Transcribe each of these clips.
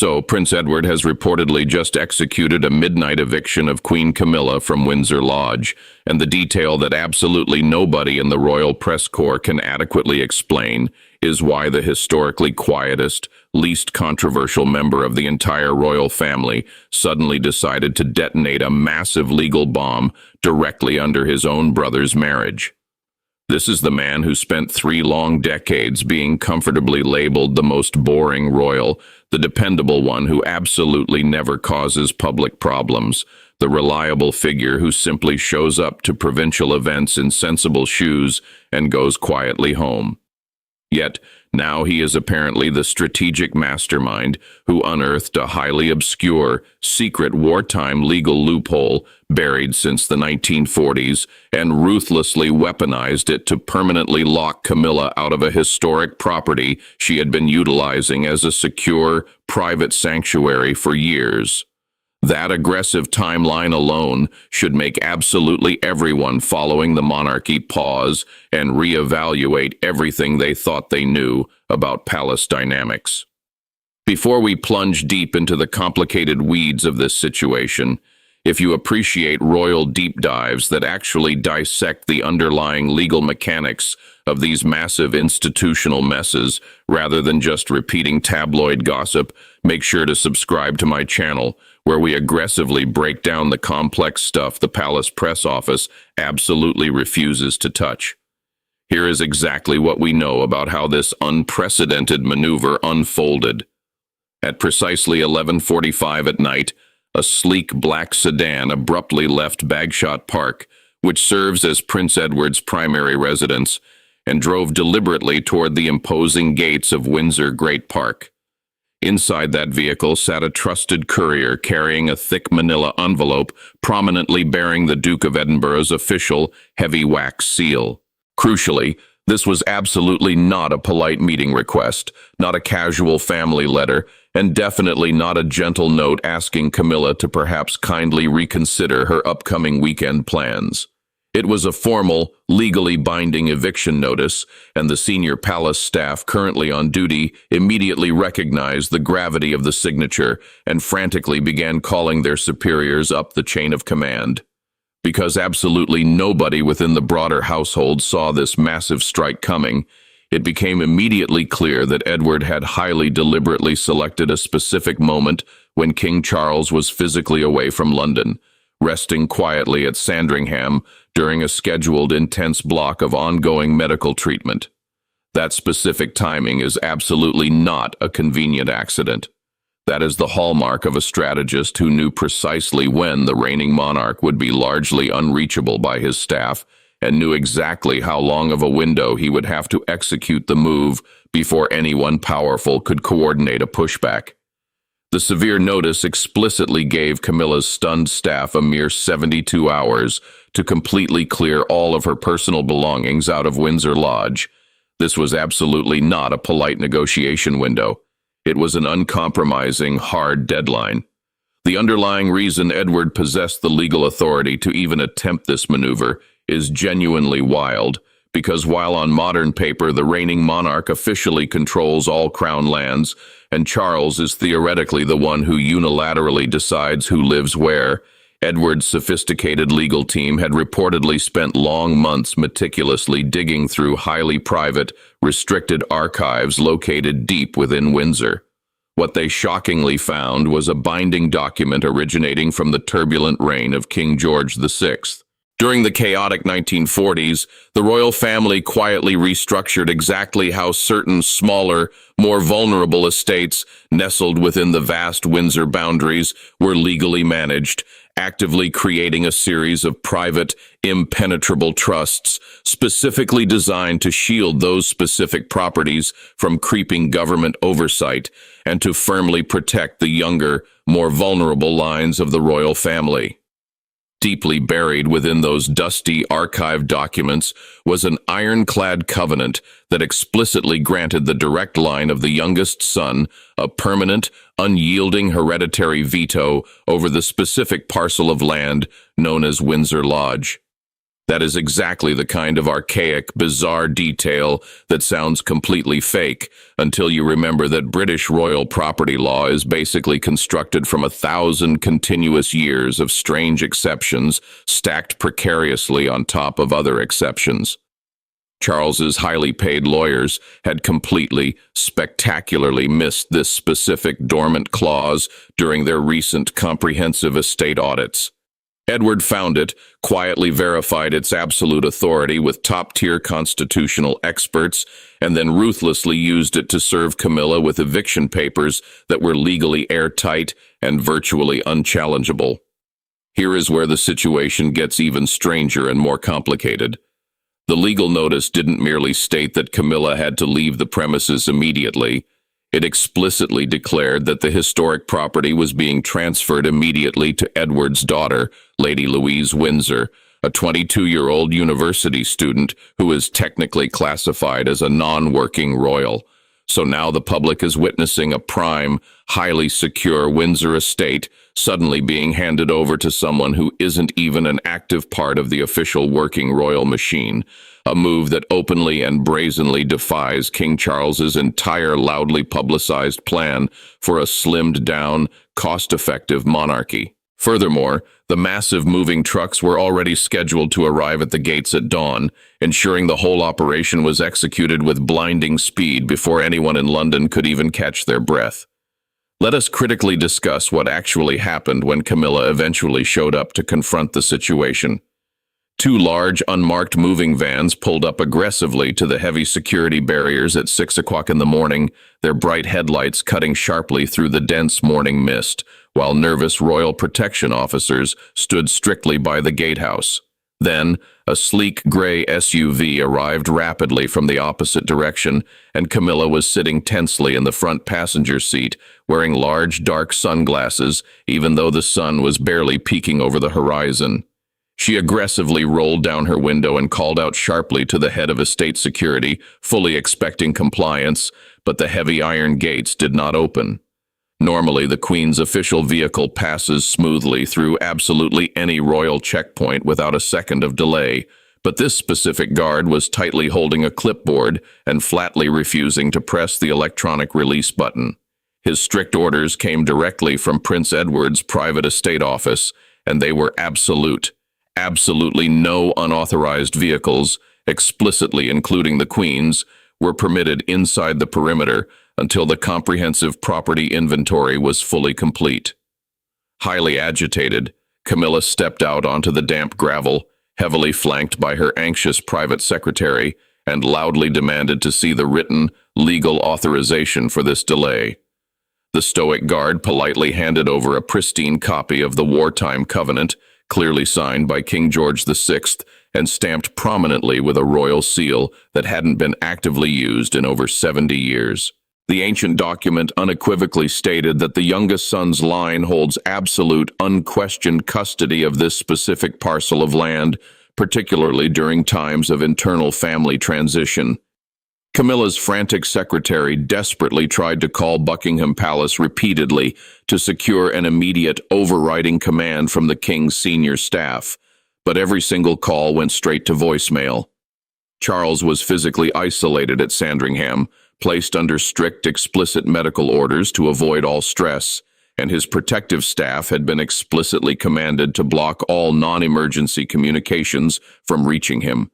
So, Prince Edward has reportedly just executed a midnight eviction of Queen Camilla from Windsor Lodge, and the detail that absolutely nobody in the royal press corps can adequately explain is why the historically quietest, least controversial member of the entire royal family suddenly decided to detonate a massive legal bomb directly under his own brother's marriage. This is the man who spent 3 long decades being comfortably labeled the most boring royal, the dependable one who absolutely never causes public problems, the reliable figure who simply shows up to provincial events in sensible shoes and goes quietly home. Yet, now he is apparently the strategic mastermind who unearthed a highly obscure, secret wartime legal loophole buried since the 1940s and ruthlessly weaponized it to permanently lock Camilla out of a historic property she had been utilizing as a secure, private sanctuary for years. That aggressive timeline alone should make absolutely everyone following the monarchy pause and reevaluate everything they thought they knew about palace dynamics. Before we plunge deep into the complicated weeds of this situation, if you appreciate royal deep dives that actually dissect the underlying legal mechanics of these massive institutional messes rather than just repeating tabloid gossip, make sure to subscribe to my channel, where we aggressively break down the complex stuff the palace press office absolutely refuses to touch. Here is exactly what we know about how this unprecedented maneuver unfolded. At precisely 11:45 at night, a sleek black sedan abruptly left Bagshot Park, which serves as Prince Edward's primary residence, and drove deliberately toward the imposing gates of Windsor Great Park. Inside that vehicle sat a trusted courier carrying a thick manila envelope prominently bearing the Duke of Edinburgh's official heavy wax seal. Crucially, this was absolutely not a polite meeting request, not a casual family letter, and definitely not a gentle note asking Camilla to perhaps kindly reconsider her upcoming weekend plans. It was a formal, legally binding eviction notice, and the senior palace staff currently on duty immediately recognized the gravity of the signature and frantically began calling their superiors up the chain of command. Because absolutely nobody within the broader household saw this massive strike coming, it became immediately clear that Edward had highly deliberately selected a specific moment when King Charles was physically away from London, resting quietly at Sandringham during a scheduled intense block of ongoing medical treatment. That specific timing is absolutely not a convenient accident. That is the hallmark of a strategist who knew precisely when the reigning monarch would be largely unreachable by his staff and knew exactly how long of a window he would have to execute the move before anyone powerful could coordinate a pushback. The severe notice explicitly gave Camilla's stunned staff a mere 72 hours to completely clear all of her personal belongings out of Windsor Lodge. This was absolutely not a polite negotiation window. It was an uncompromising, hard deadline. The underlying reason Edward possessed the legal authority to even attempt this maneuver is genuinely wild, because while on modern paper the reigning monarch officially controls all crown lands, and Charles is theoretically the one who unilaterally decides who lives where, Edward's sophisticated legal team had reportedly spent long months meticulously digging through highly private, restricted archives located deep within Windsor. What they shockingly found was a binding document originating from the turbulent reign of King George VI. During the chaotic 1940s, the royal family quietly restructured exactly how certain smaller, more vulnerable estates nestled within the vast Windsor boundaries were legally managed, actively creating a series of private, impenetrable trusts specifically designed to shield those specific properties from creeping government oversight and to firmly protect the younger, more vulnerable lines of the royal family. Deeply buried within those dusty archived documents was an ironclad covenant that explicitly granted the direct line of the youngest son a permanent, unyielding hereditary veto over the specific parcel of land known as Windsor Lodge. That is exactly the kind of archaic, bizarre detail that sounds completely fake, until you remember that British royal property law is basically constructed from 1,000 continuous years of strange exceptions stacked precariously on top of other exceptions. Charles's highly paid lawyers had completely, spectacularly missed this specific dormant clause during their recent comprehensive estate audits. Edward found it, quietly verified its absolute authority with top-tier constitutional experts, and then ruthlessly used it to serve Camilla with eviction papers that were legally airtight and virtually unchallengeable. Here is where the situation gets even stranger and more complicated. The legal notice didn't merely state that Camilla had to leave the premises immediately. It explicitly declared that the historic property was being transferred immediately to Edward's daughter, Lady Louise Windsor, a 22-year-old university student who is technically classified as a non-working royal. So now the public is witnessing a prime, highly secure Windsor estate suddenly being handed over to someone who isn't even an active part of the official working royal machine, a move that openly and brazenly defies King Charles's entire loudly publicized plan for a slimmed-down, cost-effective monarchy. Furthermore, the massive moving trucks were already scheduled to arrive at the gates at dawn, ensuring the whole operation was executed with blinding speed before anyone in London could even catch their breath. Let us critically discuss what actually happened when Camilla eventually showed up to confront the situation. Two large, unmarked moving vans pulled up aggressively to the heavy security barriers at 6 o'clock in the morning, their bright headlights cutting sharply through the dense morning mist, while nervous royal protection officers stood strictly by the gatehouse. Then, a sleek gray SUV arrived rapidly from the opposite direction, and Camilla was sitting tensely in the front passenger seat, wearing large, dark sunglasses, even though the sun was barely peeking over the horizon. She aggressively rolled down her window and called out sharply to the head of estate security, fully expecting compliance, but the heavy iron gates did not open. Normally, the Queen's official vehicle passes smoothly through absolutely any royal checkpoint without a second of delay, but this specific guard was tightly holding a clipboard and flatly refusing to press the electronic release button. His strict orders came directly from Prince Edward's private estate office, and they were absolute. Absolutely no unauthorized vehicles, explicitly including the Queen's, were permitted inside the perimeter until the comprehensive property inventory was fully complete. Highly agitated, Camilla stepped out onto the damp gravel, heavily flanked by her anxious private secretary, and loudly demanded to see the written, legal authorization for this delay. The stoic guard politely handed over a pristine copy of the wartime covenant, clearly signed by King George VI and stamped prominently with a royal seal that hadn't been actively used in over 70 years. The ancient document unequivocally stated that the youngest son's line holds absolute, unquestioned custody of this specific parcel of land, particularly during times of internal family transition. Camilla's frantic secretary desperately tried to call Buckingham Palace repeatedly to secure an immediate overriding command from the king's senior staff, but every single call went straight to voicemail. Charles was physically isolated at Sandringham, placed under strict, explicit medical orders to avoid all stress, and his protective staff had been explicitly commanded to block all non-emergency communications from reaching him.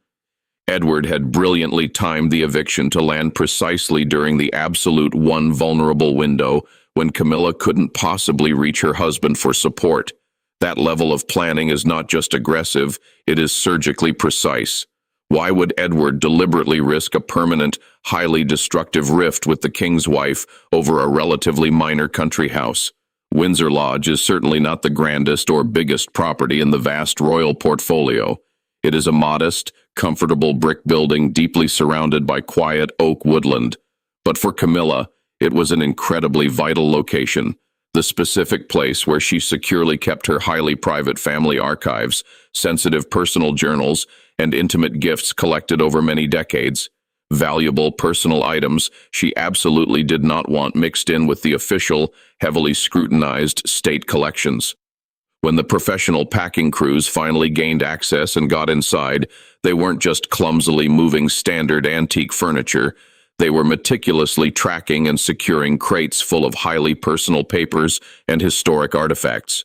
Edward had brilliantly timed the eviction to land precisely during the absolute one vulnerable window when Camilla couldn't possibly reach her husband for support. That level of planning is not just aggressive, it is surgically precise. Why would Edward deliberately risk a permanent, highly destructive rift with the king's wife over a relatively minor country house? Windsor Lodge is certainly not the grandest or biggest property in the vast royal portfolio. It is a modest, comfortable brick building deeply surrounded by quiet oak woodland. But for Camilla, it was an incredibly vital location, the specific place where she securely kept her highly private family archives, sensitive personal journals, and intimate gifts collected over many decades. Valuable personal items she absolutely did not want mixed in with the official, heavily scrutinized state collections. When the professional packing crews finally gained access and got inside, they weren't just clumsily moving standard antique furniture. They were meticulously tracking and securing crates full of highly personal papers and historic artifacts.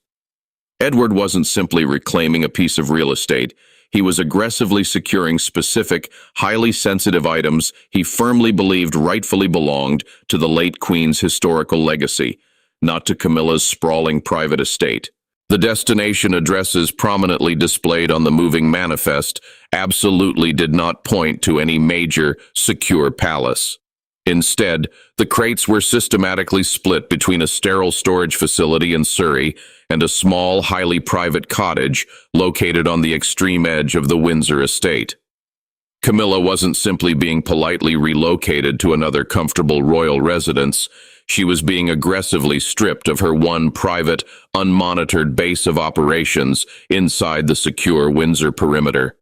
Edward wasn't simply reclaiming a piece of real estate. He was aggressively securing specific, highly sensitive items he firmly believed rightfully belonged to the late Queen's historical legacy, not to Camilla's sprawling private estate. The destination addresses prominently displayed on the moving manifest absolutely did not point to any major, secure palace. Instead, the crates were systematically split between a sterile storage facility in Surrey and a small, highly private cottage located on the extreme edge of the Windsor estate. Camilla wasn't simply being politely relocated to another comfortable royal residence. She was being aggressively stripped of her one private, unmonitored base of operations inside the secure Windsor perimeter.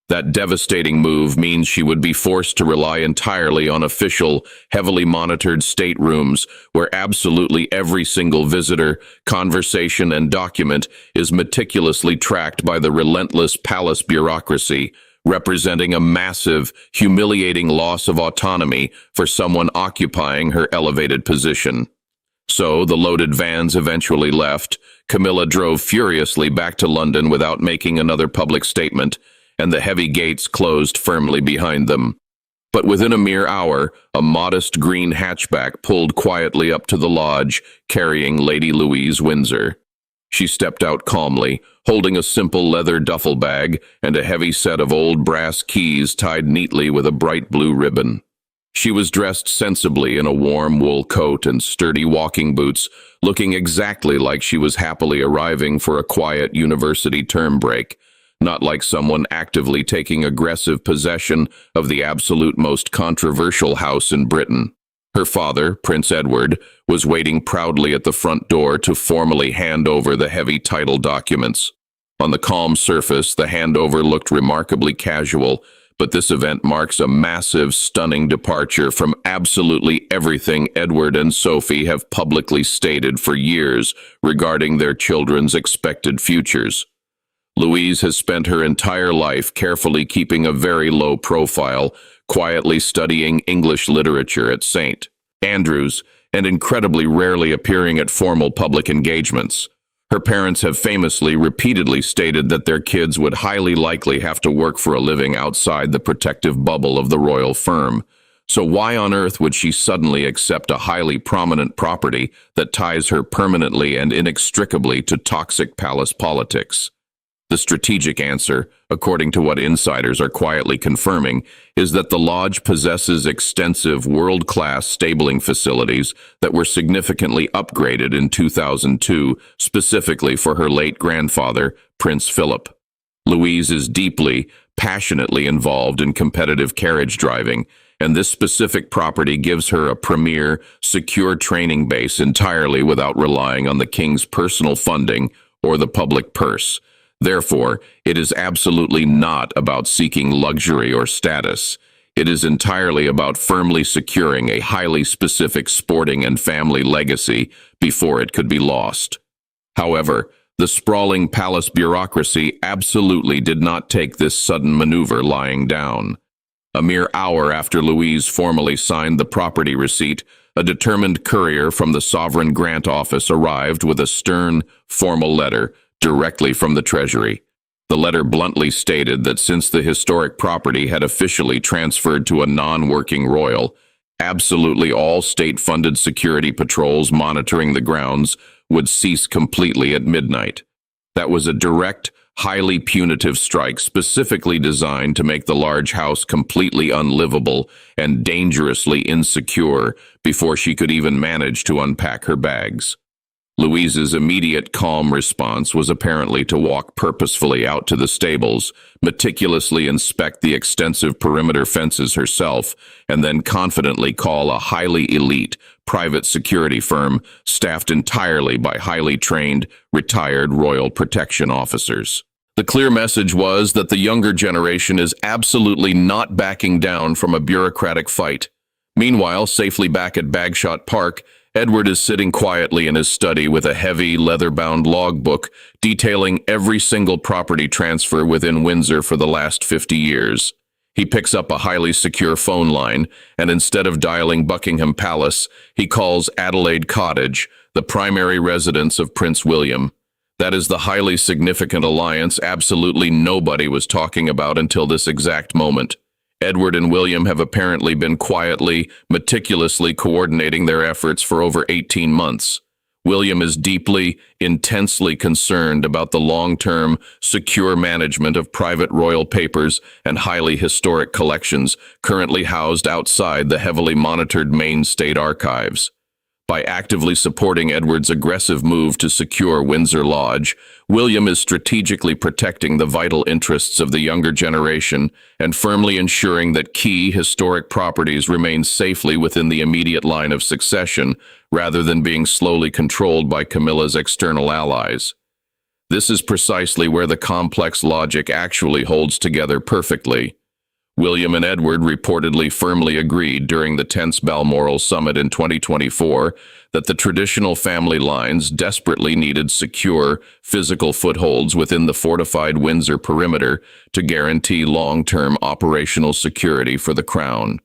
That devastating move means she would be forced to rely entirely on official, heavily monitored staterooms where absolutely every single visitor, conversation, and document is meticulously tracked by the relentless palace bureaucracy, representing a massive, humiliating loss of autonomy for someone occupying her elevated position. So the loaded vans eventually left. Camilla drove furiously back to London without making another public statement, and the heavy gates closed firmly behind them. But within a mere hour, a modest green hatchback pulled quietly up to the lodge, carrying Lady Louise Windsor. She stepped out calmly, holding a simple leather duffel bag and a heavy set of old brass keys tied neatly with a bright blue ribbon. She was dressed sensibly in a warm wool coat and sturdy walking boots, looking exactly like she was happily arriving for a quiet university term break, not like someone actively taking aggressive possession of the absolute most controversial house in Britain. Her father, Prince Edward, was waiting proudly at the front door to formally hand over the heavy title documents. On the calm surface, the handover looked remarkably casual, but this event marks a massive, stunning departure from absolutely everything Edward and Sophie have publicly stated for years regarding their children's expected futures. Louise has spent her entire life carefully keeping a very low profile, quietly studying English literature at St. Andrews, and incredibly rarely appearing at formal public engagements. Her parents have famously repeatedly stated that their kids would highly likely have to work for a living outside the protective bubble of the royal firm. So why on earth would she suddenly accept a highly prominent property that ties her permanently and inextricably to toxic palace politics? The strategic answer, according to what insiders are quietly confirming, is that the lodge possesses extensive world-class stabling facilities that were significantly upgraded in 2002 specifically for her late grandfather, Prince Philip. Louise is deeply, passionately involved in competitive carriage driving, and this specific property gives her a premier, secure training base entirely without relying on the king's personal funding or the public purse. Therefore, it is absolutely not about seeking luxury or status. It is entirely about firmly securing a highly specific sporting and family legacy before it could be lost. However, the sprawling palace bureaucracy absolutely did not take this sudden maneuver lying down. A mere hour after Louise formally signed the property receipt, a determined courier from the Sovereign Grant Office arrived with a stern, formal letter directly from the Treasury. The letter bluntly stated that since the historic property had officially transferred to a non-working royal, absolutely all state-funded security patrols monitoring the grounds would cease completely at midnight. That was a direct, highly punitive strike specifically designed to make the large house completely unlivable and dangerously insecure before she could even manage to unpack her bags. Louise's immediate calm response was apparently to walk purposefully out to the stables, meticulously inspect the extensive perimeter fences herself, and then confidently call a highly elite private security firm staffed entirely by highly trained, retired royal protection officers. The clear message was that the younger generation is absolutely not backing down from a bureaucratic fight. Meanwhile, safely back at Bagshot Park, Edward is sitting quietly in his study with a heavy, leather-bound logbook detailing every single property transfer within Windsor for the last 50 years. He picks up a highly secure phone line, and instead of dialing Buckingham Palace, he calls Adelaide Cottage, the primary residence of Prince William. That is the highly significant alliance absolutely nobody was talking about until this exact moment. Edward and William have apparently been quietly, meticulously coordinating their efforts for over 18 months. William is deeply, intensely concerned about the long-term, secure management of private royal papers and highly historic collections currently housed outside the heavily monitored main state archives. By actively supporting Edward's aggressive move to secure Windsor Lodge, William is strategically protecting the vital interests of the younger generation and firmly ensuring that key historic properties remain safely within the immediate line of succession rather than being slowly controlled by Camilla's external allies. This is precisely where the complex logic actually holds together perfectly. William and Edward reportedly firmly agreed during the tense Balmoral summit in 2024 that the traditional family lines desperately needed secure, physical footholds within the fortified Windsor perimeter to guarantee long-term operational security for the crown.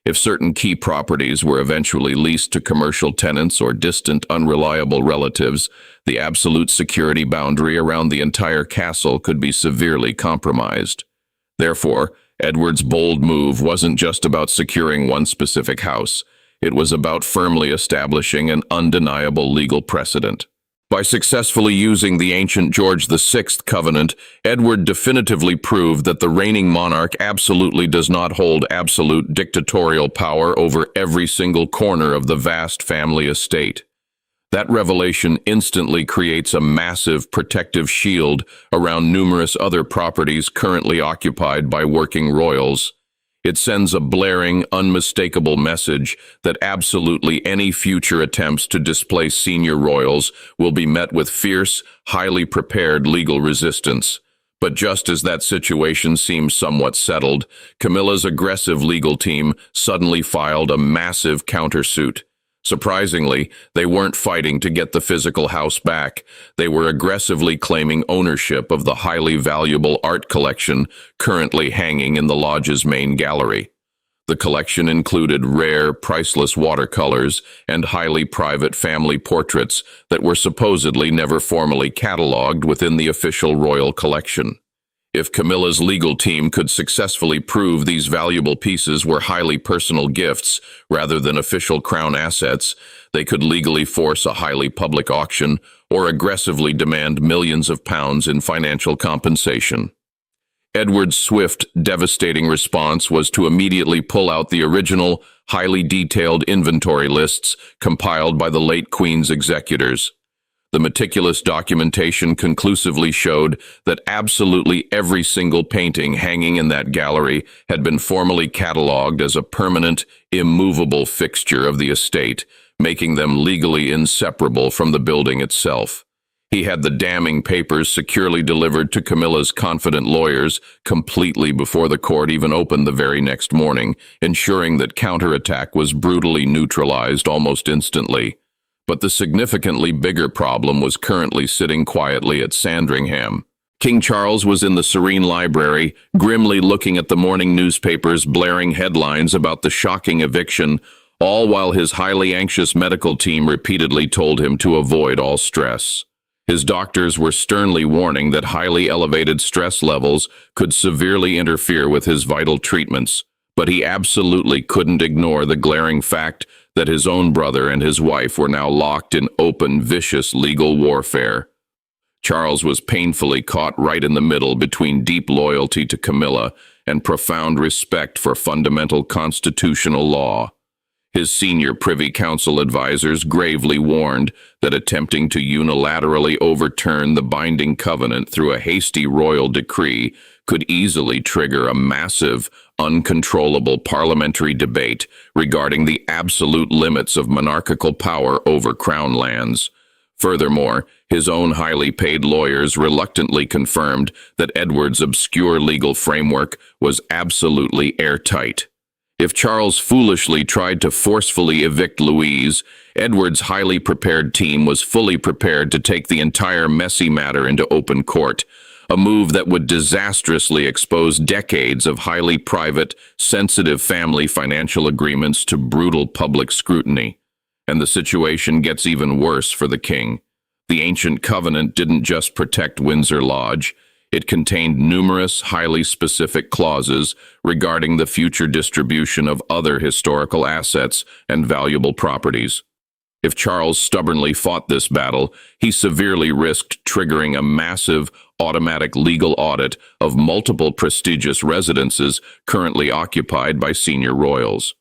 If certain key properties were eventually leased to commercial tenants or distant, unreliable relatives, the absolute security boundary around the entire castle could be severely compromised. Therefore, Edward's bold move wasn't just about securing one specific house. It was about firmly establishing an undeniable legal precedent. By successfully using the ancient George VI covenant, Edward definitively proved that the reigning monarch absolutely does not hold absolute dictatorial power over every single corner of the vast family estate. That revelation instantly creates a massive protective shield around numerous other properties currently occupied by working royals. It sends a blaring, unmistakable message that absolutely any future attempts to displace senior royals will be met with fierce, highly prepared legal resistance. But just as that situation seems somewhat settled, Camilla's aggressive legal team suddenly filed a massive countersuit. Surprisingly, they weren't fighting to get the physical house back. They were aggressively claiming ownership of the highly valuable art collection currently hanging in the lodge's main gallery. The collection included rare, priceless watercolors and highly private family portraits that were supposedly never formally catalogued within the official royal collection. If Camilla's legal team could successfully prove these valuable pieces were highly personal gifts rather than official crown assets, they could legally force a highly public auction or aggressively demand millions of pounds in financial compensation. Edward's swift, devastating response was to immediately pull out the original, highly detailed inventory lists compiled by the late Queen's executors. The meticulous documentation conclusively showed that absolutely every single painting hanging in that gallery had been formally catalogued as a permanent, immovable fixture of the estate, making them legally inseparable from the building itself. He had the damning papers securely delivered to Camilla's confident lawyers completely before the court even opened the very next morning, ensuring that counterattack was brutally neutralized almost instantly. But the significantly bigger problem was currently sitting quietly at Sandringham. King Charles was in the serene library, grimly looking at the morning newspapers blaring headlines about the shocking eviction, all while his highly anxious medical team repeatedly told him to avoid all stress. His doctors were sternly warning that highly elevated stress levels could severely interfere with his vital treatments, but he absolutely couldn't ignore the glaring fact that his own brother and his wife were now locked in open, vicious legal warfare. Charles was painfully caught right in the middle between deep loyalty to Camilla and profound respect for fundamental constitutional law. His senior Privy Council advisors gravely warned that attempting to unilaterally overturn the binding covenant through a hasty royal decree could easily trigger a massive, uncontrollable parliamentary debate regarding the absolute limits of monarchical power over crown lands. Furthermore, his own highly paid lawyers reluctantly confirmed that Edward's obscure legal framework was absolutely airtight. If Charles foolishly tried to forcefully evict Louise, Edward's highly prepared team was fully prepared to take the entire messy matter into open court, a move that would disastrously expose decades of highly private, sensitive family financial agreements to brutal public scrutiny. And the situation gets even worse for the king. The ancient covenant didn't just protect Windsor Lodge. It contained numerous highly specific clauses regarding the future distribution of other historical assets and valuable properties. If Charles stubbornly fought this battle, he severely risked triggering a massive, automatic legal audit of multiple prestigious residences currently occupied by senior royals.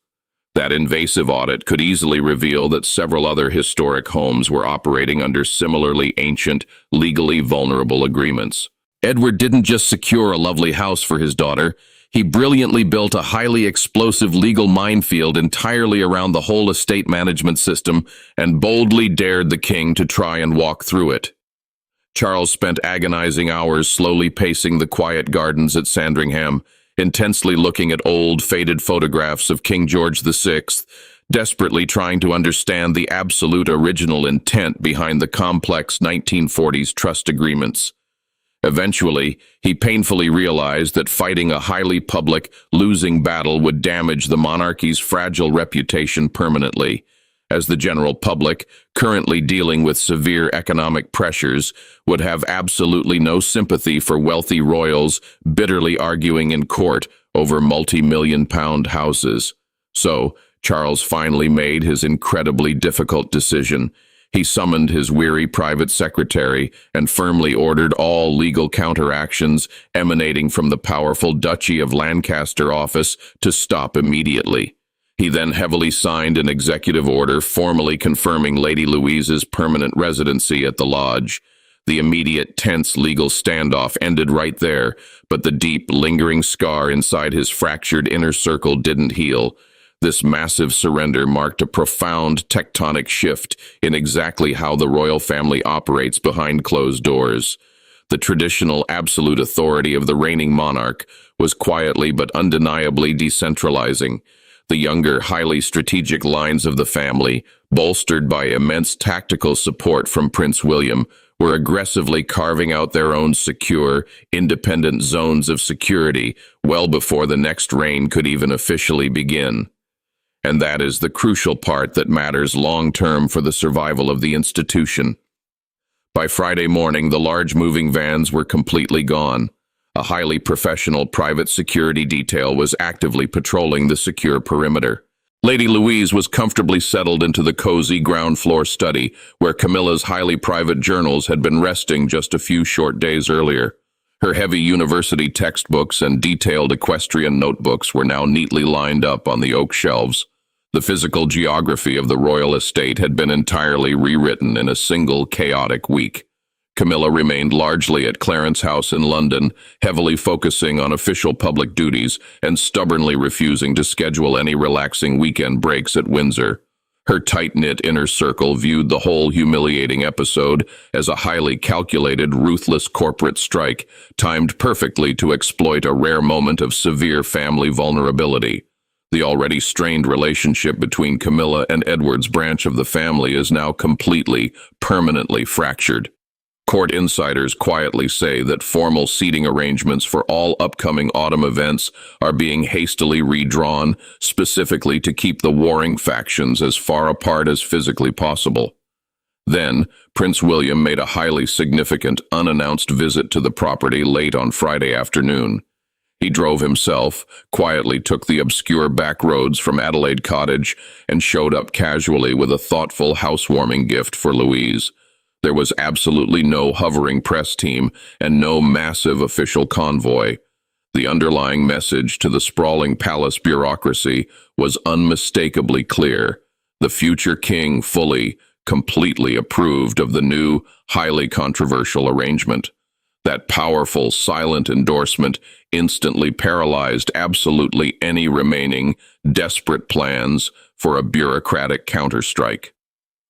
That invasive audit could easily reveal that several other historic homes were operating under similarly ancient, legally vulnerable agreements. Edward didn't just secure a lovely house for his daughter, he brilliantly built a highly explosive legal minefield entirely around the whole estate management system and boldly dared the king to try and walk through it. Charles spent agonizing hours slowly pacing the quiet gardens at Sandringham, intensely looking at old, faded photographs of King George VI, desperately trying to understand the absolute original intent behind the complex 1940s trust agreements. Eventually, he painfully realized that fighting a highly public, losing battle would damage the monarchy's fragile reputation permanently, as the general public, currently dealing with severe economic pressures, would have absolutely no sympathy for wealthy royals bitterly arguing in court over multi-million-pound houses. So, Charles finally made his incredibly difficult decision. He summoned his weary private secretary and firmly ordered all legal counteractions emanating from the powerful Duchy of Lancaster office to stop immediately. He then heavily signed an executive order formally confirming Lady Louise's permanent residency at the lodge. The immediate tense legal standoff ended right there, but the deep, lingering scar inside his fractured inner circle didn't heal. This massive surrender marked a profound tectonic shift in exactly how the royal family operates behind closed doors. The traditional absolute authority of the reigning monarch was quietly but undeniably decentralizing. The younger, highly strategic lines of the family, bolstered by immense tactical support from Prince William, were aggressively carving out their own secure, independent zones of security well before the next reign could even officially begin. And that is the crucial part that matters long-term for the survival of the institution. By Friday morning, the large moving vans were completely gone. A highly professional private security detail was actively patrolling the secure perimeter. Lady Louise was comfortably settled into the cozy ground-floor study, where Camilla's highly private journals had been resting just a few short days earlier. Her heavy university textbooks and detailed equestrian notebooks were now neatly lined up on the oak shelves. The physical geography of the royal estate had been entirely rewritten in a single chaotic week. Camilla remained largely at Clarence House in London, heavily focusing on official public duties and stubbornly refusing to schedule any relaxing weekend breaks at Windsor. Her tight-knit inner circle viewed the whole humiliating episode as a highly calculated, ruthless corporate strike, timed perfectly to exploit a rare moment of severe family vulnerability. The already strained relationship between Camilla and Edward's branch of the family is now completely, permanently fractured. Court insiders quietly say that formal seating arrangements for all upcoming autumn events are being hastily redrawn, specifically to keep the warring factions as far apart as physically possible. Then, Prince William made a highly significant, unannounced visit to the property late on Friday afternoon. He drove himself, quietly took the obscure back roads from Adelaide Cottage, and showed up casually with a thoughtful housewarming gift for Louise. There was absolutely no hovering press team and no massive official convoy. The underlying message to the sprawling palace bureaucracy was unmistakably clear. The future king fully, completely approved of the new, highly controversial arrangement. That powerful, silent endorsement instantly paralyzed absolutely any remaining, desperate plans for a bureaucratic counterstrike.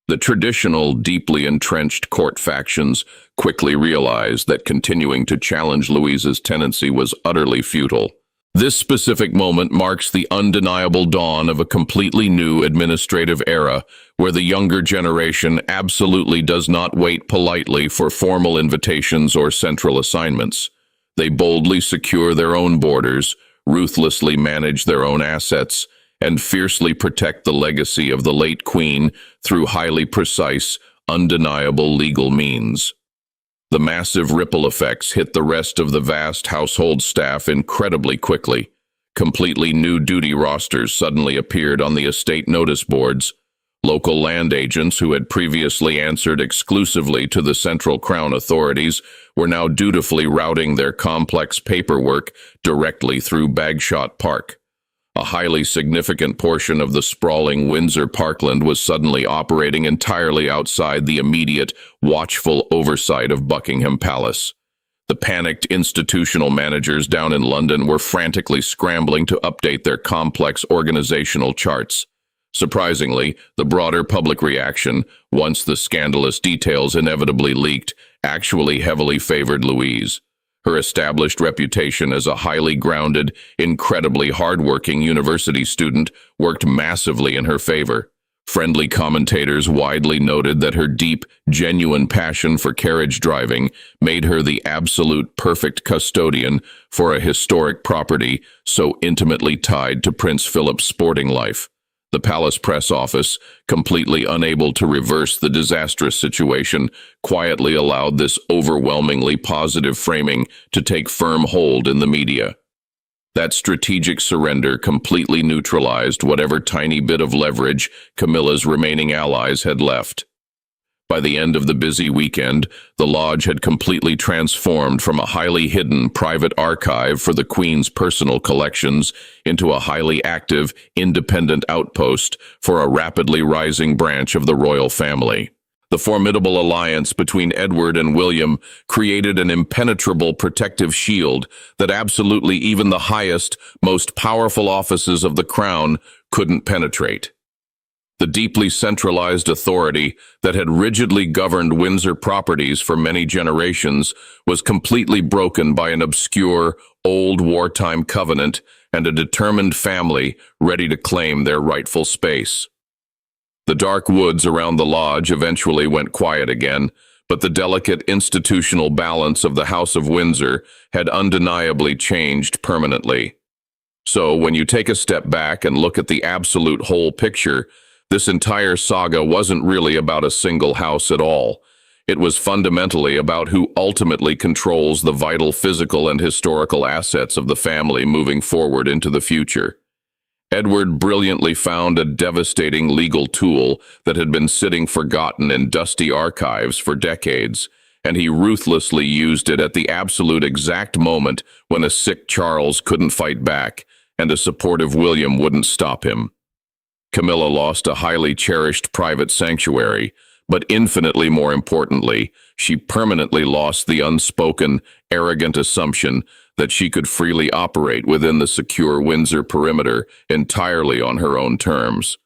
The traditional, deeply entrenched court factions quickly realized that continuing to challenge Louise's tenancy was utterly futile. This specific moment marks the undeniable dawn of a completely new administrative era where the younger generation absolutely does not wait politely for formal invitations or central assignments. They boldly secure their own borders, ruthlessly manage their own assets, and fiercely protect the legacy of the late Queen through highly precise, undeniable legal means. The massive ripple effects hit the rest of the vast household staff incredibly quickly. Completely new duty rosters suddenly appeared on the estate notice boards. Local land agents who had previously answered exclusively to the Central Crown authorities were now dutifully routing their complex paperwork directly through Bagshot Park. A highly significant portion of the sprawling Windsor parkland was suddenly operating entirely outside the immediate, watchful oversight of Buckingham Palace. The panicked institutional managers down in London were frantically scrambling to update their complex organizational charts. Surprisingly, the broader public reaction, once the scandalous details inevitably leaked, actually heavily favored Louise. Her established reputation as a highly grounded, incredibly hardworking university student worked massively in her favor. Friendly commentators widely noted that her deep, genuine passion for carriage driving made her the absolute perfect custodian for a historic property so intimately tied to Prince Philip's sporting life. The palace press office, completely unable to reverse the disastrous situation, quietly allowed this overwhelmingly positive framing to take firm hold in the media. That strategic surrender completely neutralized whatever tiny bit of leverage Camilla's remaining allies had left. By the end of the busy weekend, the lodge had completely transformed from a highly hidden private archive for the Queen's personal collections into a highly active, independent outpost for a rapidly rising branch of the royal family. The formidable alliance between Edward and William created an impenetrable protective shield that absolutely even the highest, most powerful offices of the crown couldn't penetrate. The deeply centralized authority that had rigidly governed Windsor properties for many generations was completely broken by an obscure, old wartime covenant and a determined family ready to claim their rightful space. The dark woods around the lodge eventually went quiet again, but the delicate institutional balance of the House of Windsor had undeniably changed permanently. So, when you take a step back and look at the absolute whole picture, this entire saga wasn't really about a single house at all. It was fundamentally about who ultimately controls the vital physical and historical assets of the family moving forward into the future. Edward brilliantly found a devastating legal tool that had been sitting forgotten in dusty archives for decades, and he ruthlessly used it at the absolute exact moment when a sick Charles couldn't fight back and a supportive William wouldn't stop him. Camilla lost a highly cherished private sanctuary, but infinitely more importantly, she permanently lost the unspoken, arrogant assumption that she could freely operate within the secure Windsor perimeter entirely on her own terms.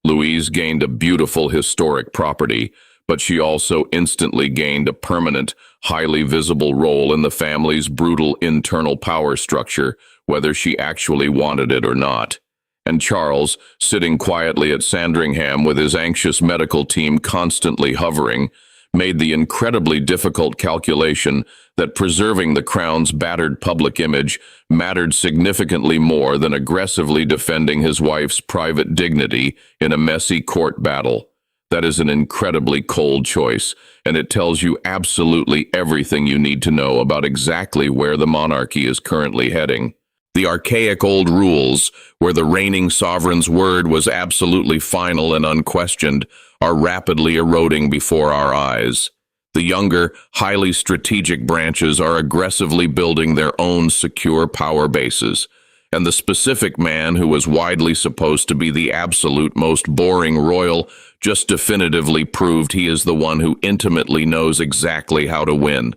Louise gained a beautiful historic property, but she also instantly gained a permanent, highly visible role in the family's brutal internal power structure, whether she actually wanted it or not. And Charles, sitting quietly at Sandringham with his anxious medical team constantly hovering, made the incredibly difficult calculation that preserving the crown's battered public image mattered significantly more than aggressively defending his wife's private dignity in a messy court battle. That is an incredibly cold choice, and it tells you absolutely everything you need to know about exactly where the monarchy is currently heading. The archaic old rules, where the reigning sovereign's word was absolutely final and unquestioned, are rapidly eroding before our eyes. The younger, highly strategic branches are aggressively building their own secure power bases, and the specific man who was widely supposed to be the absolute most boring royal just definitively proved he is the one who intimately knows exactly how to win.